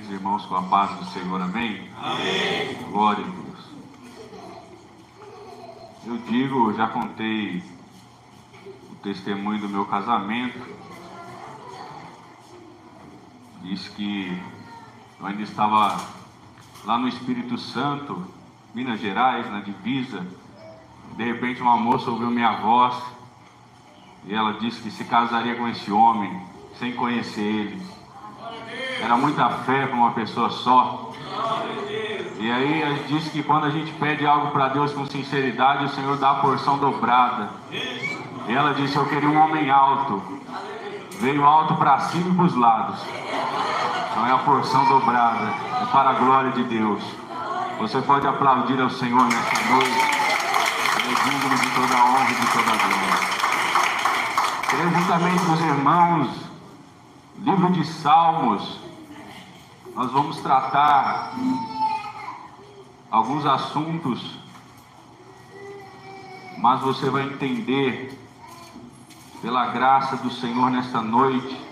os irmãos com a paz do Senhor, amém? Amém. Glória a Deus. Eu digo, já contei o testemunho do meu casamento. Disse que eu ainda estava lá no Espírito Santo, Minas Gerais, na divisa. De repente uma moça ouviu minha voz e ela disse que se casaria com esse homem sem conhecer ele. Era muita fé para uma pessoa só. E aí a gente disse que quando a gente pede algo para Deus com sinceridade, o Senhor dá a porção dobrada. E ela disse: eu queria um homem alto. Veio alto para cima e para os lados. Então é a porção dobrada. É para a glória de Deus. Você pode aplaudir ao Senhor nesta noite. Ele é digno de toda a honra e de toda a glória. Queria juntamente com os irmãos, livro de Salmos, nós vamos tratar alguns assuntos, mas você vai entender, pela graça do Senhor nesta noite,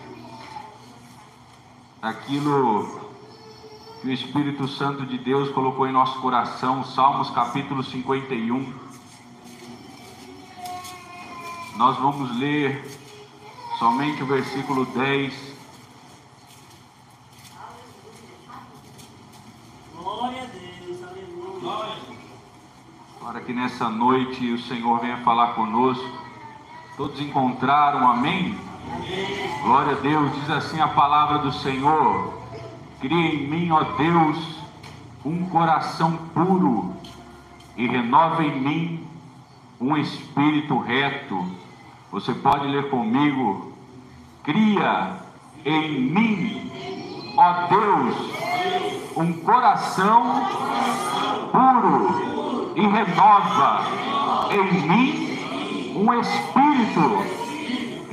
aquilo que o Espírito Santo de Deus colocou em nosso coração. Salmos capítulo 51. Nós vamos ler somente o versículo 10. Glória a Deus, aleluia. Para que nessa noite o Senhor venha falar conosco. Todos encontraram, amém? Amém. Glória a Deus. Diz assim a palavra do Senhor: cria em mim, ó Deus, um coração puro, e renova em mim um espírito reto. Você pode ler comigo: cria em mim, ó Deus, um coração puro, e renova em mim um espírito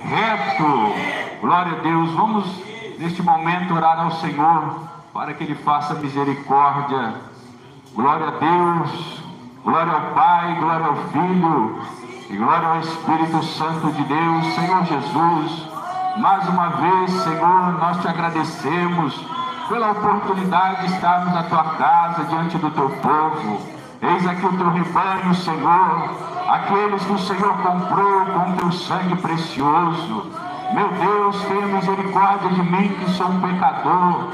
reto. Glória a Deus. Vamos neste momento orar ao Senhor para que Ele faça misericórdia. Glória a Deus, glória ao Pai, glória ao Filho e glória ao Espírito Santo de Deus. Senhor Jesus, mais uma vez, Senhor, nós te agradecemos pela oportunidade de estarmos na tua casa, diante do teu povo. Eis aqui o teu rebanho, Senhor, aqueles que o Senhor comprou com teu sangue precioso. Meu Deus, tenha misericórdia de mim, que sou um pecador.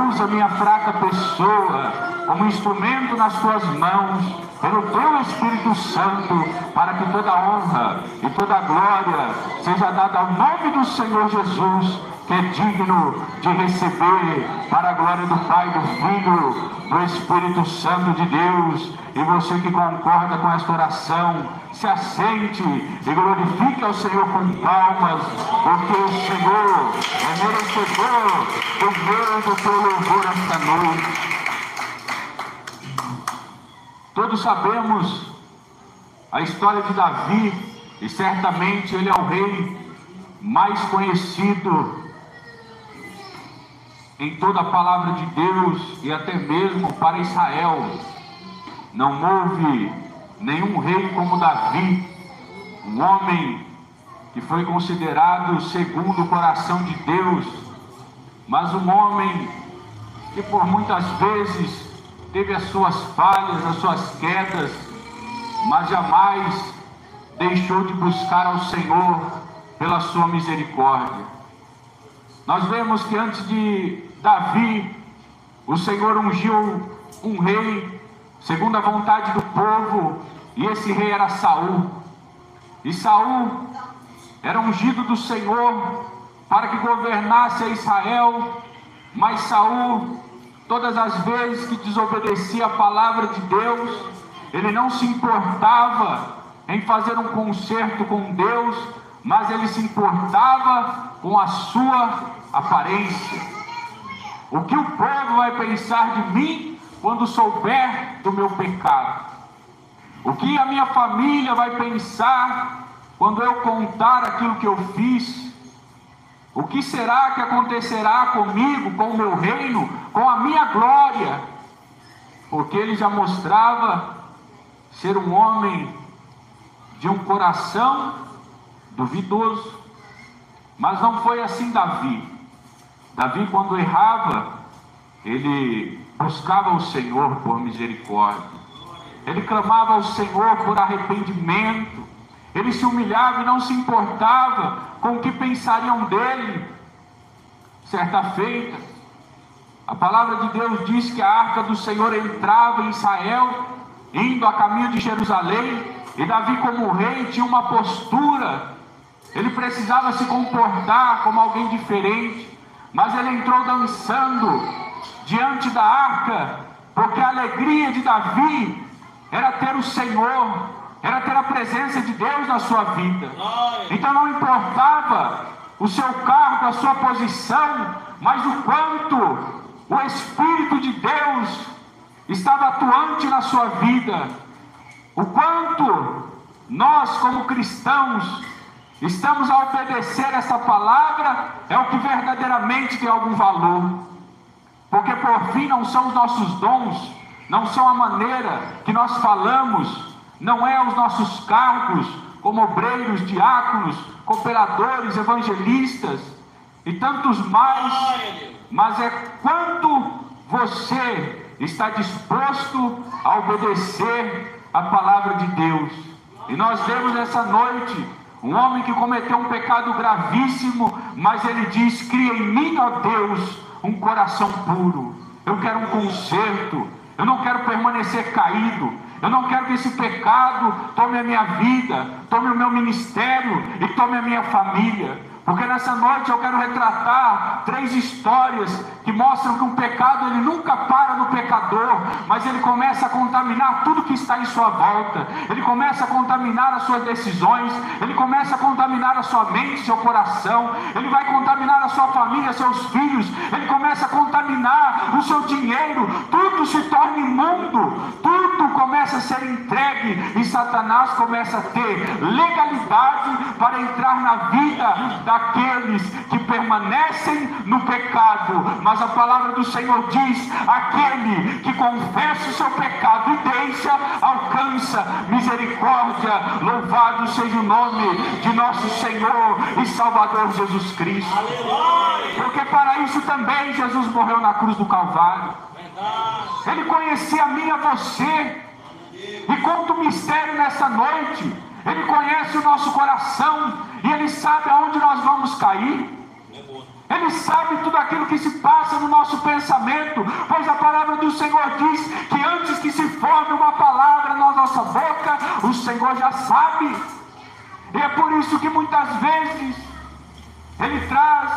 Usa minha fraca pessoa como instrumento nas tuas mãos, pelo teu Espírito Santo, para que toda honra e toda glória seja dada ao nome do Senhor Jesus, que é digno de receber, para a glória do Pai, do Filho, do Espírito Santo de Deus. E você que concorda com esta oração, se assente e glorifique ao Senhor com palmas, porque o Senhor é merecedor do meu e do teu louvor esta noite. Todos sabemos a história de Davi, e certamente ele é o rei mais conhecido em toda a palavra de Deus, e até mesmo para Israel. Não houve nenhum rei como Davi, um homem que foi considerado segundo o coração de Deus, mas um homem que por muitas vezes teve as suas falhas, as suas quedas, mas jamais deixou de buscar ao Senhor pela sua misericórdia. Nós vemos que antes de Davi, o Senhor ungiu um rei segundo a vontade do povo, e esse rei era Saul. E Saul era ungido do Senhor para que governasse a Israel, mas Saul, todas as vezes que desobedecia a palavra de Deus, ele não se importava em fazer um concerto com Deus, mas ele se importava com a sua aparência. O que o povo vai pensar de mim quando souber do meu pecado? O que a minha família vai pensar quando eu contar aquilo que eu fiz? O que será que acontecerá comigo, com o meu reino, com a minha glória? Porque ele já mostrava ser um homem de um coração duvidoso. Mas não foi assim Davi. Davi, quando errava, ele buscava o Senhor por misericórdia, ele clamava ao Senhor por arrependimento, ele se humilhava e não se importava com o que pensariam dele. Certa feita, a palavra de Deus diz que a arca do Senhor entrava em Israel, indo a caminho de Jerusalém, e Davi, como rei, tinha uma postura, ele precisava se comportar como alguém diferente, mas ele entrou dançando diante da arca, porque a alegria de Davi era ter o Senhor, era ter a presença de Deus na sua vida. Então não importava o seu cargo, a sua posição, mas o quanto o Espírito de Deus estava atuante na sua vida, o quanto nós, como cristãos, estamos a obedecer essa palavra, é o que verdadeiramente tem algum valor. Porque por fim não são os nossos dons, não são a maneira que nós falamos, não é os nossos cargos como obreiros, diáconos, cooperadores, evangelistas e tantos mais, mas é quanto você está disposto a obedecer a palavra de Deus. E nós vemos nessa noite um homem que cometeu um pecado gravíssimo, mas ele diz: cria em mim, ó Deus, um coração puro. Eu quero um conserto, eu não quero permanecer caído, eu não quero que esse pecado tome a minha vida, tome o meu ministério e tome a minha família. Porque nessa noite eu quero retratar 3 histórias que mostram que o pecado, ele nunca para no pecador, mas ele começa a contaminar tudo que está em sua volta. Ele começa a contaminar as suas decisões, ele começa a contaminar a sua mente, seu coração, ele vai contaminar a sua família, seus filhos, ele começa a contaminar o seu dinheiro, tudo se torna imundo, tudo começa a ser entregue e Satanás começa a ter legalidade para entrar na vida daqueles que permanecem no pecado. Mas a palavra do Senhor diz: aquele que confessa o seu pecado e deixa, alcança misericórdia. Louvado seja o nome de nosso Senhor e Salvador Jesus Cristo. Porque para isso também Jesus morreu na cruz do Calvário. Ele conhecia a mim e a você, e conta o mistério nessa noite. Ele conhece o nosso coração e Ele sabe aonde nós vamos cair. Ele sabe tudo aquilo que se passa no nosso pensamento, pois a palavra do Senhor diz que antes que se forme uma palavra na nossa boca, o Senhor já sabe. E é por isso que muitas vezes Ele traz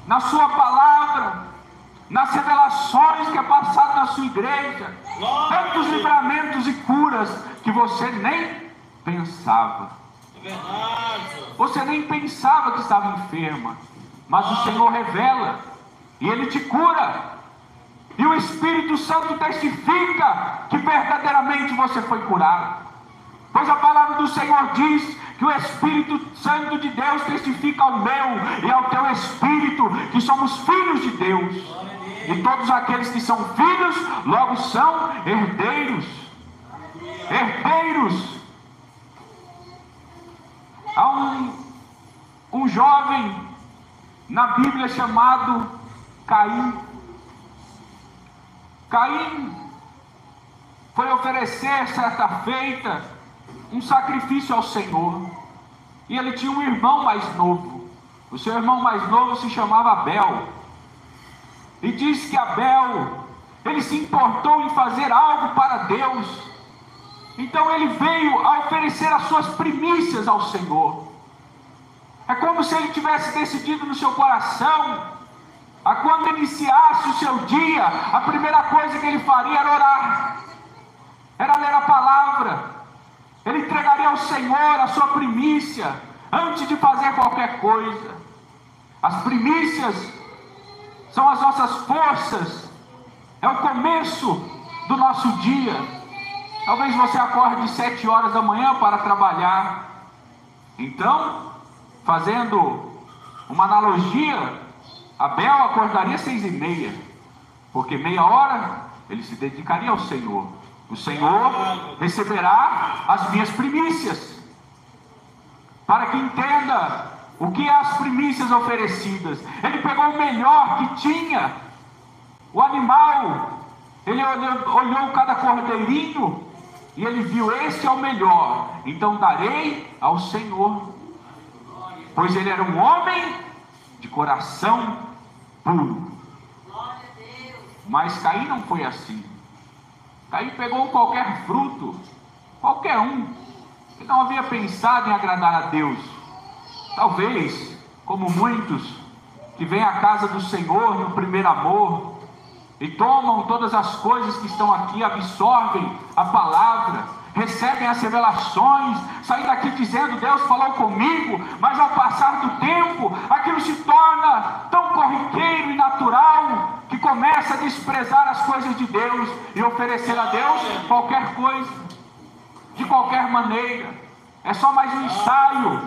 na sua palavra, nas revelações que é passado na sua igreja, tantos livramentos e curas que você nem pensava. Você nem pensava que estava enferma, mas o Senhor revela e Ele te cura. E o Espírito Santo testifica que verdadeiramente você foi curado. Pois a palavra do Senhor diz que o Espírito Santo de Deus testifica ao meu e ao teu espírito que somos filhos de Deus. E todos aqueles que são filhos, logo são herdeiros. Herdeiros. Há um jovem na Bíblia chamado Caim. Caim foi oferecer certa feita um sacrifício ao Senhor. E ele tinha um irmão mais novo. O seu irmão mais novo se chamava Abel. E diz que Abel, ele se importou em fazer algo para Deus. Então ele veio a oferecer as suas primícias ao Senhor. É como se ele tivesse decidido no seu coração, a quando iniciasse o seu dia, a primeira coisa que ele faria era orar, era ler a palavra. Ele entregaria ao Senhor a sua primícia, antes de fazer qualquer coisa. As primícias são as nossas forças, é o começo do nosso dia. Talvez você acorde 7 horas da manhã para trabalhar. Então, fazendo uma analogia, Abel acordaria 6h30, porque meia hora ele se dedicaria ao Senhor. O Senhor receberá as minhas primícias. Para que entenda o que é as primícias oferecidas. Ele pegou o melhor que tinha o animal, ele olhou cada cordeirinho e ele viu: este é o melhor, então darei ao Senhor. Pois ele era um homem de coração puro. Mas Caim não foi assim. Caim pegou qualquer fruto, qualquer um, que não havia pensado em agradar a Deus. Talvez, como muitos que vêm à casa do Senhor no primeiro amor e tomam todas as coisas que estão aqui, absorvem a palavra, recebem as revelações, saem daqui dizendo: Deus falou comigo, mas ao passar do tempo, aquilo se torna tão corriqueiro e natural, que começa a desprezar as coisas de Deus e oferecer a Deus qualquer coisa, de qualquer maneira. É só mais um ensaio,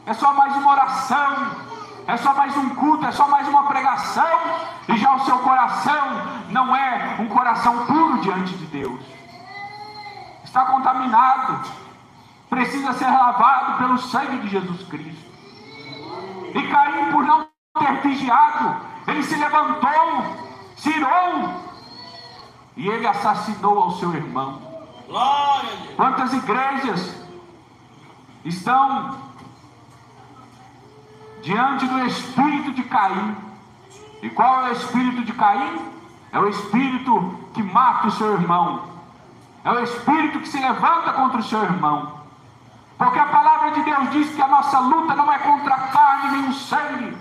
é só mais uma oração, é só mais um culto, é só mais uma pregação, e já o seu coração não é um coração puro diante de Deus. Está contaminado, precisa ser lavado pelo sangue de Jesus Cristo. E Caim, por não ter vigiado, ele se levantou, se irou, e ele assassinou ao seu irmão. Quantas igrejas estão diante do espírito de Caim? E qual é o espírito de Caim? É o espírito que mata o seu irmão. É o espírito que se levanta contra o seu irmão. Porque a palavra de Deus diz que a nossa luta não é contra a carne nem o sangue,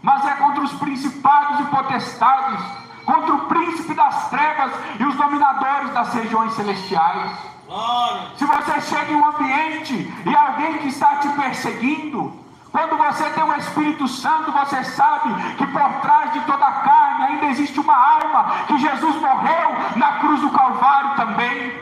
mas é contra os principados e potestades, contra o príncipe das trevas e os dominadores das regiões celestiais. Se você chega em um ambiente e alguém que está te perseguindo, quando você tem o Espírito Santo, você sabe que por trás de toda a carne ainda existe uma alma, que Jesus morreu na cruz do Calvário também,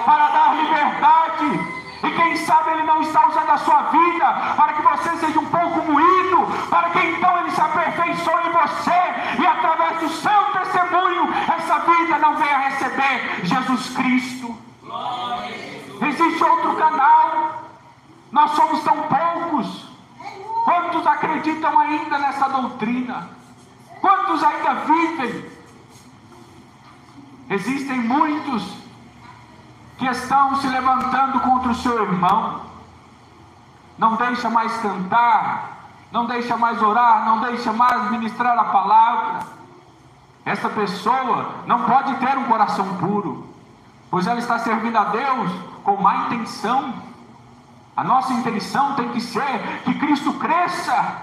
para dar liberdade. E quem sabe Ele não está usando a sua vida para que você seja um pouco moído, para que então Ele se aperfeiçoe em você, e através do seu testemunho, essa vida não venha receber Jesus Cristo. Existe outro canal. Nós somos tão poucos. Quantos acreditam ainda nessa doutrina? Quantos ainda vivem? Existem muitos que estão se levantando contra o seu irmão. Não deixa mais cantar, não deixa mais orar, não deixa mais ministrar a palavra. Essa pessoa não pode ter um coração puro, pois ela está servindo a Deus com má intenção. A nossa intenção tem que ser que Cristo cresça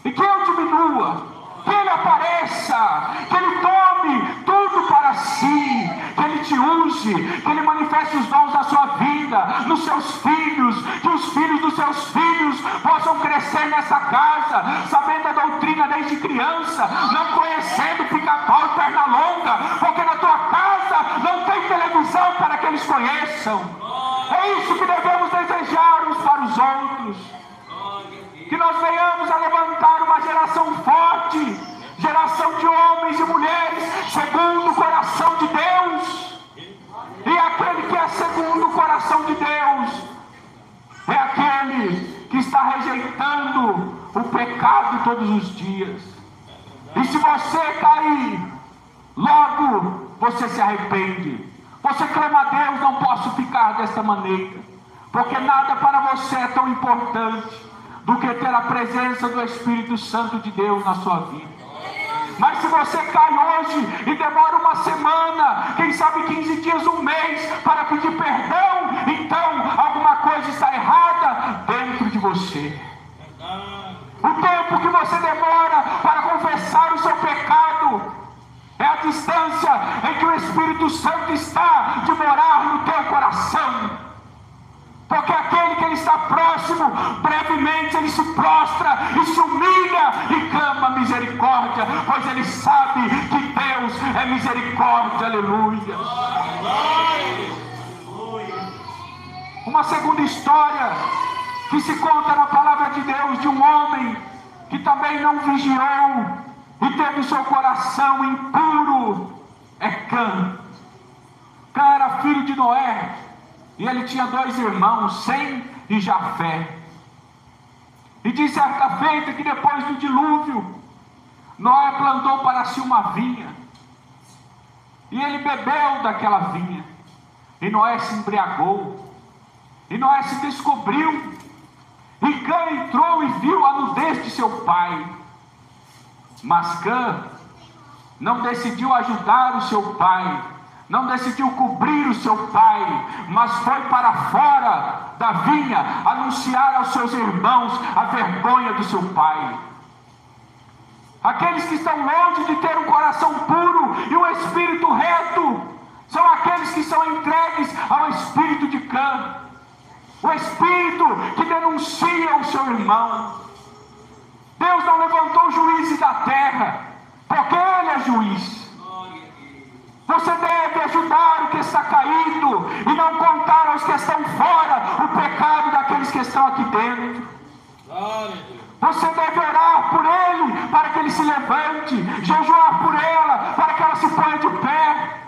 e que eu diminua, que Ele apareça, que Ele tome tudo para si, que Ele te use, que Ele manifeste os dons da sua vida, nos seus filhos, que os filhos dos seus filhos possam crescer nessa casa, sabendo a doutrina desde criança, não conhecendo pica-pau e perna longa, porque na tua casa não tem televisão para que eles conheçam. É isso que devemos desejar uns para os outros. Que nós venhamos a levantar uma geração forte, geração de homens e mulheres segundo o coração de Deus. E aquele que é segundo o coração de Deus é aquele que está rejeitando o pecado todos os dias. E se você cair, logo você se arrepende. Você clama a Deus: não posso ficar desta maneira, porque nada para você é tão importante do que ter a presença do Espírito Santo de Deus na sua vida. Mas se você cai hoje e demora uma semana, quem sabe 15 dias, um mês, para pedir perdão, então alguma coisa está errada dentro de você. O tempo que você demora para confessar o seu pecado é a distância em que o Espírito Santo está de morar no teu coração. Porque aquele que ele está próximo, brevemente ele se prostra e se humilha e clama misericórdia, pois ele sabe que Deus é misericórdia. Aleluia. Uma segunda história que se conta na palavra de Deus, de um homem que também não vigiou e teve o seu coração impuro, é Cã. Cã era filho de Noé, e ele tinha 2 irmãos, Sem e Jafé. E diz certa feita que depois do dilúvio, Noé plantou para si uma vinha. E ele bebeu daquela vinha. E Noé se embriagou. E Noé se descobriu. E Cã entrou e viu a nudez de seu pai. Mas Cã não decidiu ajudar o seu pai, não decidiu cobrir o seu pai, mas foi para fora da vinha anunciar aos seus irmãos a vergonha do seu pai. Aqueles que estão longe de ter um coração puro e um espírito reto, são aqueles que são entregues ao espírito de Cã, o espírito que denuncia o seu irmão. Deus não levantou juízes da terra, porque Ele é juiz. Você deve ajudar o que está caído e não contar aos que estão fora o pecado daqueles que estão aqui dentro. Você deve orar por ele para que ele se levante, jejuar por ela para que ela se ponha de pé.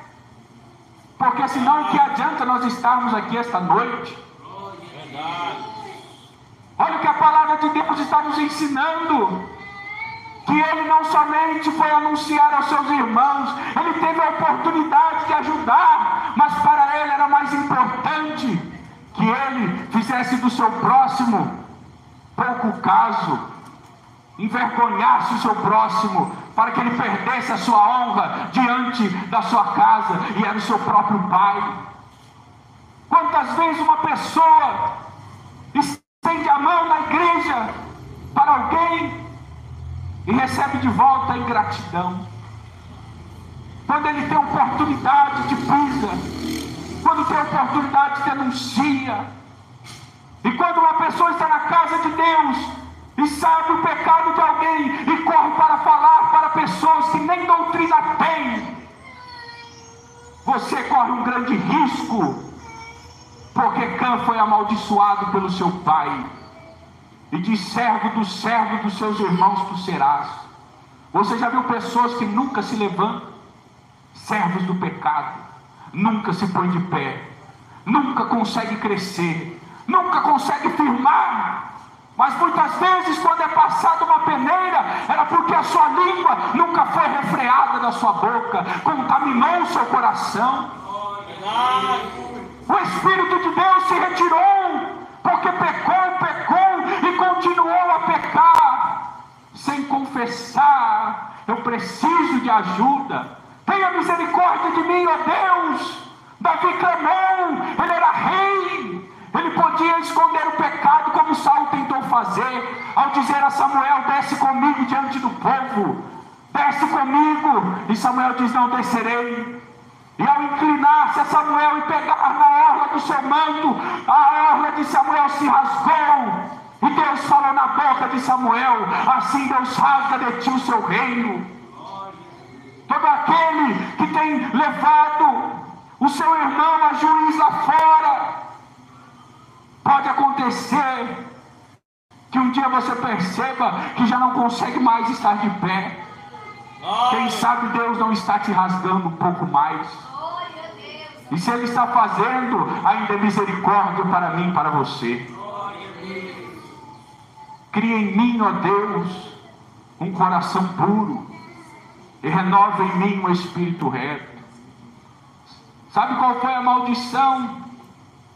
Porque senão que adianta nós estarmos aqui esta noite? Olha o que a palavra de Deus está nos ensinando. Que ele não somente foi anunciar aos seus irmãos, ele teve a oportunidade de ajudar, mas para ele era mais importante que ele fizesse do seu próximo pouco caso, envergonhasse o seu próximo, para que ele perdesse a sua honra diante da sua casa, e era o seu próprio pai. Quantas vezes uma pessoa estende a mão na igreja para alguém e recebe de volta a ingratidão? Quando ele tem oportunidade de pisa, quando tem oportunidade denuncia. E quando uma pessoa está na casa de Deus e sabe o pecado de alguém e corre para falar para pessoas que nem doutrina têm, você corre um grande risco, porque Cã foi amaldiçoado pelo seu pai. E diz: servo dos seus irmãos tu serás. Você já viu pessoas que nunca se levantam, servos do pecado, nunca se põem de pé, nunca consegue crescer, nunca consegue firmar, mas muitas vezes quando é passada uma peneira, era porque a sua língua nunca foi refreada da sua boca, contaminou o seu coração. O Espírito de Deus se retirou, porque pecou e continuou a pecar, sem confessar. Eu preciso de ajuda, tenha misericórdia de mim, ó Deus. Davi clamou, ele era rei, ele podia esconder o pecado, como Saul tentou fazer, ao dizer a Samuel: desce comigo diante do povo, desce comigo. E Samuel diz: não descerei. E ao inclinar-se a Samuel e pegar na orla do seu manto, a orla de Samuel se rasgou. E Deus falou na boca de Samuel: assim Deus rasga de ti o seu reino. Todo aquele que tem levado o seu irmão a juiz lá fora, pode acontecer que um dia você perceba que já não consegue mais estar de pé. Quem sabe Deus não está te rasgando um pouco mais. E se Ele está fazendo, ainda é misericórdia para mim e para você. Cria em mim, ó Deus, um coração puro, e renova em mim um espírito reto. Sabe qual foi a maldição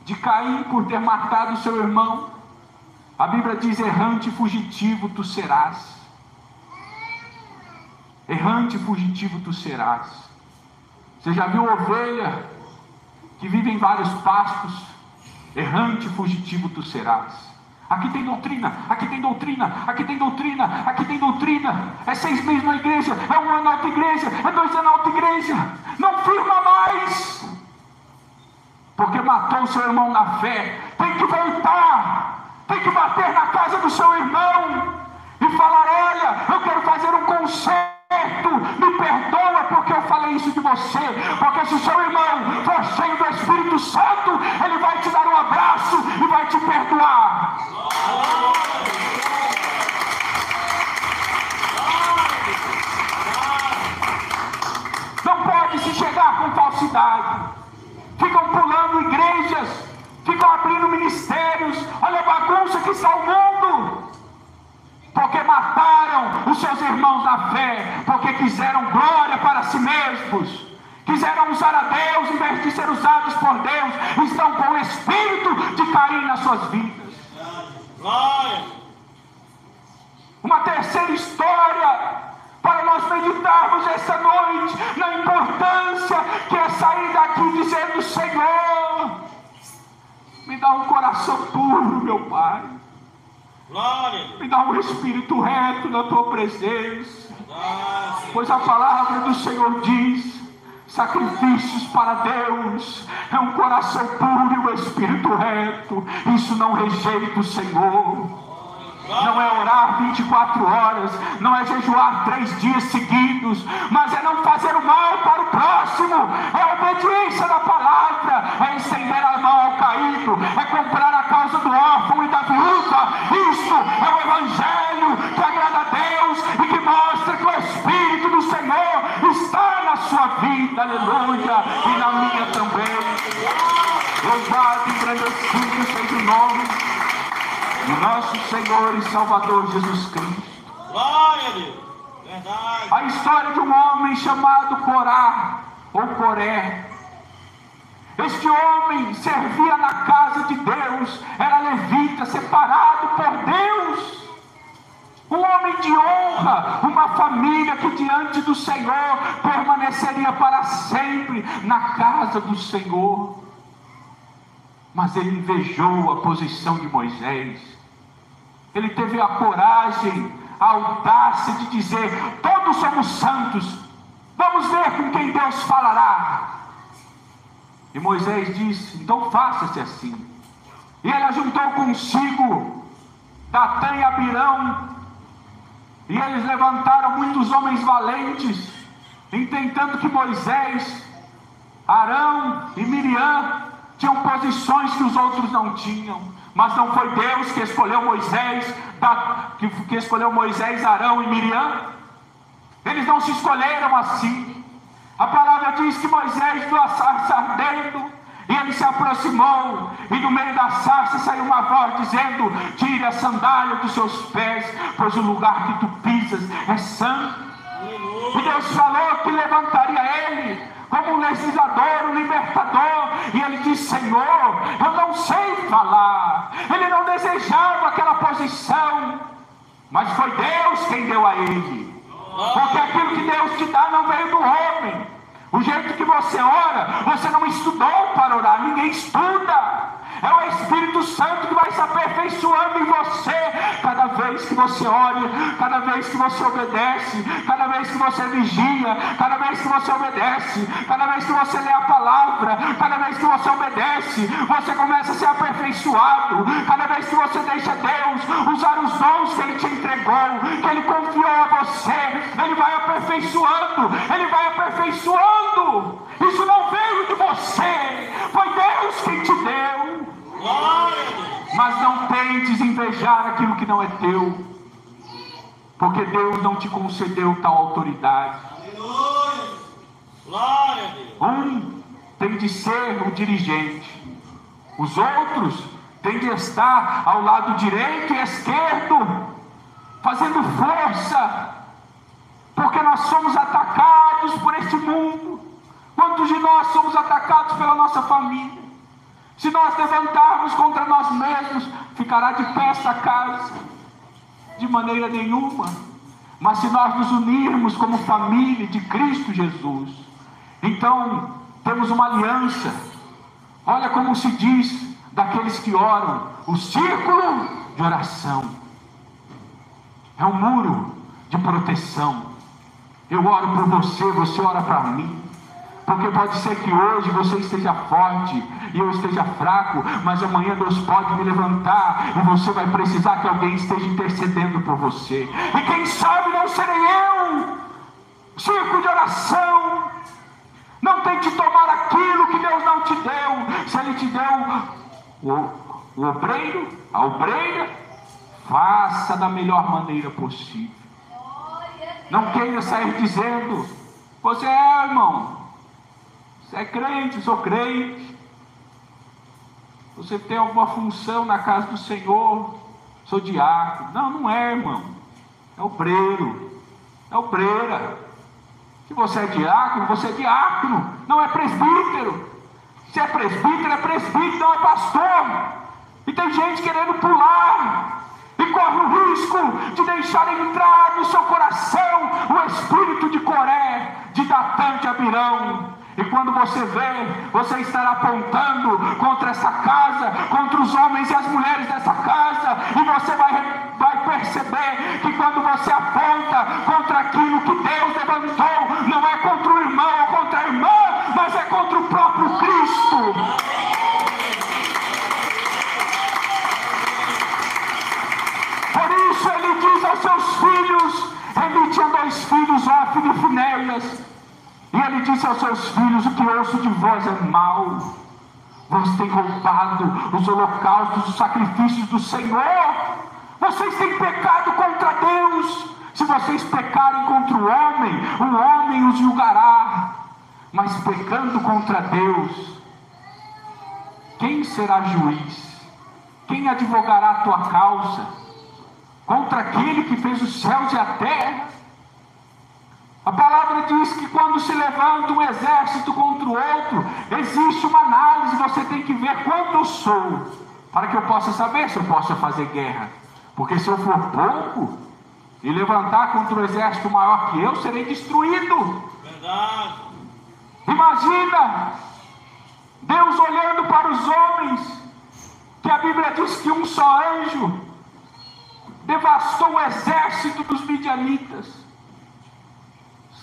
de Caim por ter matado seu irmão? A Bíblia diz: errante e fugitivo tu serás. Errante e fugitivo tu serás. Você já viu ovelha que vive em vários pastos? Errante e fugitivo tu serás. Aqui tem doutrina, aqui tem doutrina, aqui tem doutrina, aqui tem doutrina. É 6 meses na igreja, é 1 ano na outra igreja, é 2 anos na outra igreja. Não firma mais, porque matou o seu irmão na fé. Tem que voltar, tem que bater na casa do seu irmão e falar: olha, eu quero fazer um conserto, me perdoa porque eu falei isso de você. Porque se o seu irmão for cheio do Espírito Santo, ele vai te dar um abraço e vai te perdoar. Não pode se chegar com falsidade. Ficam pulando igrejas, ficam abrindo ministérios. Olha a bagunça que está o mundo, porque mataram os seus irmãos na fé, porque quiseram glória para si mesmos, quiseram usar a Deus em vez de ser usados por Deus, estão com o espírito de Caim nas suas vidas. Glória. Uma terceira história para nós meditarmos esta noite, na importância que é sair daqui dizendo: Senhor, me dá um coração puro, meu Pai. Glória. Me dá um espírito reto na Tua presença. Glória. Pois a palavra do Senhor diz: sacrifícios para Deus é um coração puro e um espírito reto. Isso não rejeita o Senhor. Não é orar 24 horas, não é jejuar 3 dias seguidos, mas é não fazer o mal para o próximo, é a obediência da palavra, é estender a mão ao caído, é comprar a causa do órfão e da viúva. Isso é o evangelho que agrada a Deus e que mostra que o Espírito do Senhor está na sua vida, aleluia, e na minha também. Louvado e engrandecido seja o nome do nosso Senhor e Salvador Jesus Cristo. Glória a Deus. Verdade. A história de um homem chamado Corá ou Coré. Este homem servia na casa de Deus, era levita, separado por Deus. Um homem de honra, uma família que diante do Senhor permaneceria para sempre na casa do Senhor. Mas ele invejou a posição de Moisés. Ele teve a coragem, a audácia de dizer: todos somos santos, vamos ver com quem Deus falará. E Moisés disse: então faça-se assim. E ele ajuntou consigo Datã e Abirão, e eles levantaram muitos homens valentes, intentando que Moisés, Arão e Miriam tinham posições que os outros não tinham. Mas não foi Deus que escolheu Moisés, que escolheu Moisés, Arão e Miriam. Eles não se escolheram assim. A palavra diz que Moisés viu a sarça ardendo, e ele se aproximou, e no meio da sarça saiu uma voz dizendo: tire a sandália dos seus pés, pois o lugar que tu pisas é santo. E Deus falou que levantaria ele como um legislador, um libertador. E ele disse: Senhor, eu não sei falar. Ele não desejava aquela posição, mas foi Deus quem deu a ele. Porque aquilo que Deus te dá não veio do homem. O jeito que você ora, você não estudou para orar, ninguém estuda. É o Espírito Santo que vai se aperfeiçoando em você, cada vez que você ore, cada vez que você obedece, cada vez que você vigia, cada vez que você obedece, cada vez que você lê a palavra, cada vez que você obedece, você começa a ser aperfeiçoado. Cada vez que você deixa Deus usar os dons que Ele te entregou, que Ele confiou a você, Ele vai aperfeiçoando, Ele vai aperfeiçoando. Isso não veio de você, foi Deus quem te deu. Mas não tentes invejar aquilo que não é teu, porque Deus não te concedeu tal autoridade. Um tem de ser o dirigente, os outros têm de estar ao lado direito e esquerdo, fazendo força, porque nós somos atacados por este mundo. Quantos de nós somos atacados pela nossa família? Se nós levantarmos contra nós mesmos, ficará de pé esta casa? De maneira nenhuma. Mas se nós nos unirmos como família de Cristo Jesus, então temos uma aliança. Olha como se diz daqueles que oram: o círculo de oração. É um muro de proteção. Eu oro por você, você ora para mim. Porque pode ser que hoje você esteja forte e eu esteja fraco, mas amanhã Deus pode me levantar e você vai precisar que alguém esteja intercedendo por você. E quem sabe não serei eu. Círculo de oração. Não tente tomar aquilo que Deus não te deu. Se Ele te deu o obreiro, a obreira, faça da melhor maneira possível. Não queira sair dizendo: você é, irmão, você é crente, sou crente. Você tem alguma função na casa do Senhor, sou diácono. Não, não é, irmão. É obreiro, é obreira. Se você é diácono, você é diácono, não é presbítero. Se é presbítero, não é pastor. E tem gente querendo pular e corre o risco de deixar entrar no seu coração o espírito de Coré, de Datã, de Abirão. E quando você vê, você estará apontando contra essa casa, contra os homens e as mulheres dessa casa, e você vai perceber que quando você aponta contra aquilo que Deus levantou, não é contra o irmão ou contra a irmã, mas é contra o próprio Cristo. Por isso ele diz aos seus filhos, ele tinha 2 filhos, Hófni e Finéias, e ele disse aos seus filhos: o que ouço de vós é mal, vós têm roubado os holocaustos, os sacrifícios do Senhor, vocês têm pecado contra Deus. Se vocês pecarem contra o homem os julgará, mas pecando contra Deus, quem será juiz? Quem advogará a tua causa? Contra aquele que fez os céus e a terra? A palavra diz que quando se levanta um exército contra o outro, existe uma análise, você tem que ver quanto eu sou, para que eu possa saber se eu posso fazer guerra. Porque se eu for pouco e levantar contra um exército maior que eu, serei destruído. Verdade. Imagina Deus olhando para os homens, que a Bíblia diz que um só anjo devastou o exército dos midianitas.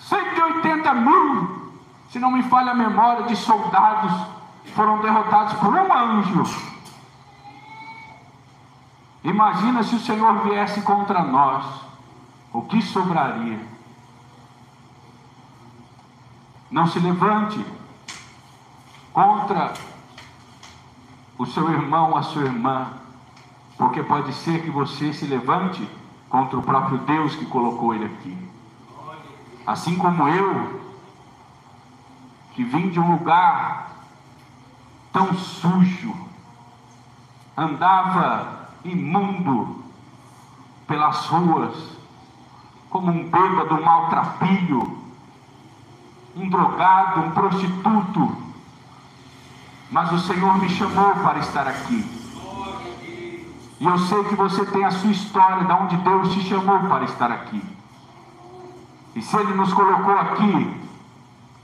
180 mil, se não me falha a memória, de soldados foram derrotados por um anjo. Imagina se o Senhor viesse contra nós, o que sobraria? Não se levante contra o seu irmão, a sua irmã, porque pode ser que você se levante contra o próprio Deus que colocou ele aqui. Assim como eu, que vim de um lugar tão sujo, andava imundo pelas ruas, como um bêbado, um maltrapilho, um drogado, um prostituto, mas o Senhor me chamou para estar aqui. E eu sei que você tem a sua história, de onde Deus te chamou para estar aqui. E se Ele nos colocou aqui,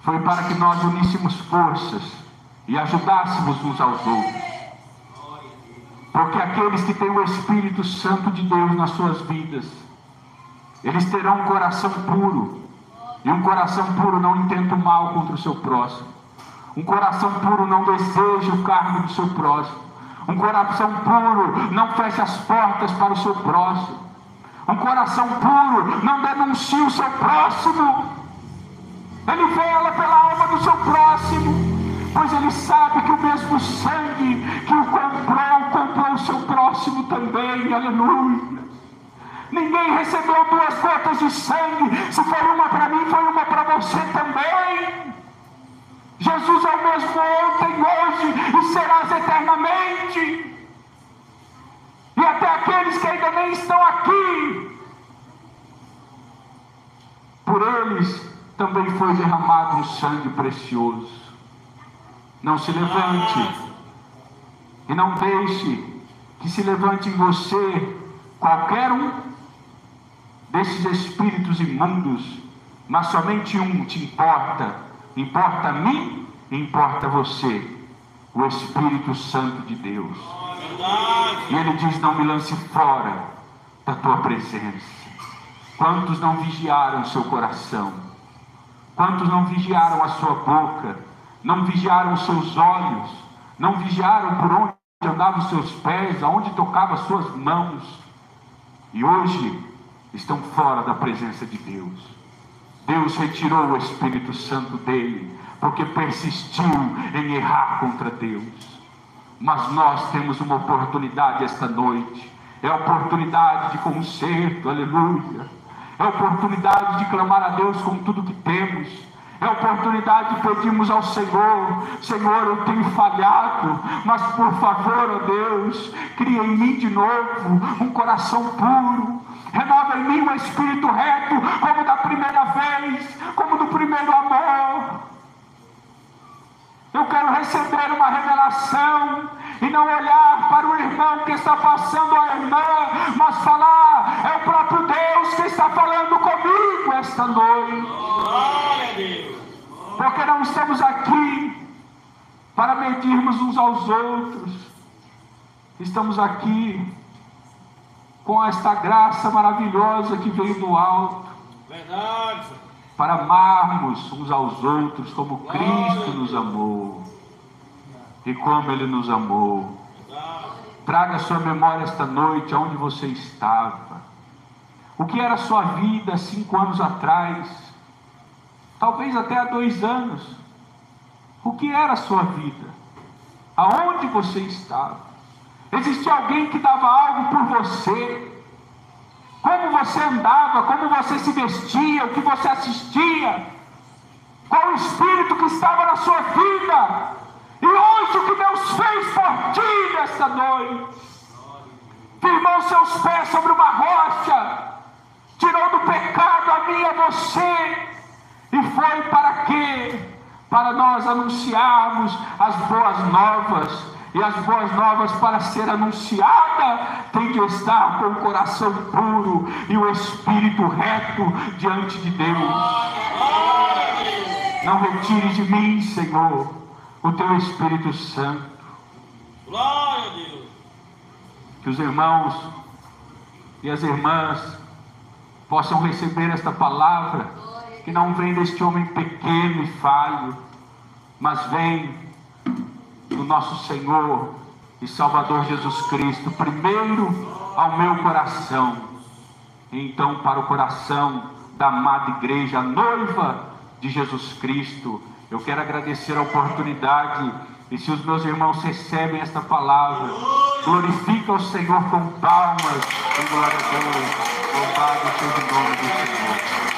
foi para que nós uníssemos forças e ajudássemos uns aos outros. Porque aqueles que têm o Espírito Santo de Deus nas suas vidas, eles terão um coração puro. E um coração puro não intenta o mal contra o seu próximo. Um coração puro não deseja o cargo do seu próximo. Um coração puro não fecha as portas para o seu próximo. Um coração puro não denuncia o seu próximo. Ele vela pela alma do seu próximo, pois ele sabe que o mesmo sangue que o comprou o seu próximo também. Aleluia. Ninguém recebeu 2 gotas de sangue. Se foi uma para mim, foi uma para você também. Jesus é o mesmo ontem, hoje e serás eternamente. E até aqueles que ainda nem estão aqui, por eles também foi derramado um sangue precioso. Não se levante e não deixe que se levante em você qualquer um desses espíritos imundos, mas somente um te importa. Importa a mim e importa a você, o Espírito Santo de Deus. E ele diz: não me lance fora da tua presença. Quantos não vigiaram o seu coração? Quantos não vigiaram a sua boca? Não vigiaram os seus olhos? Não vigiaram por onde andavam os seus pés? Aonde tocavam as suas mãos? E hoje estão fora da presença de Deus. Deus retirou o Espírito Santo dele, porque persistiu em errar contra Deus. Mas nós temos uma oportunidade esta noite. É a oportunidade de conserto, aleluia. É a oportunidade de clamar a Deus com tudo que temos. É a oportunidade de pedirmos ao Senhor: Senhor, eu tenho falhado, mas por favor, ó Deus, cria em mim de novo um coração puro. Renova em mim um espírito reto, como da primeira vez, como do primeiro amor. Eu quero receber uma revelação e não olhar para o irmão que está passando, a irmã, mas falar: é o próprio Deus que está falando comigo esta noite. Glória a Deus. Porque não estamos aqui para medirmos uns aos outros. Estamos aqui com esta graça maravilhosa que veio do alto. Verdade, Senhor. Para amarmos uns aos outros como Cristo nos amou e como Ele nos amou. Verdade. Traga à sua memória esta noite aonde você estava. O que era a sua vida 5 anos atrás, talvez até há 2 anos. O que era a sua vida? Aonde você estava? Existia alguém que dava algo por você? Como você andava, como você se vestia, o que você assistia, qual o espírito que estava na sua vida, e hoje o que Deus fez por ti nesta noite. Firmou seus pés sobre uma rocha, tirou do pecado a mim e a você, e foi para quê? Para nós anunciarmos as boas novas. E as boas novas, para ser anunciada, tem de estar com o coração puro e o espírito reto diante de Deus. Não retire de mim, Senhor, o teu Espírito Santo. Glória a Deus. Que os irmãos e as irmãs possam receber esta palavra, que não vem deste homem pequeno e falho, mas vem do nosso Senhor e Salvador Jesus Cristo, primeiro ao meu coração, e então para o coração da amada igreja, a noiva de Jesus Cristo. Eu quero agradecer a oportunidade, e se os meus irmãos recebem esta palavra, glorifica o Senhor com palmas, em glória a Deus, louvado seja o nome do Senhor.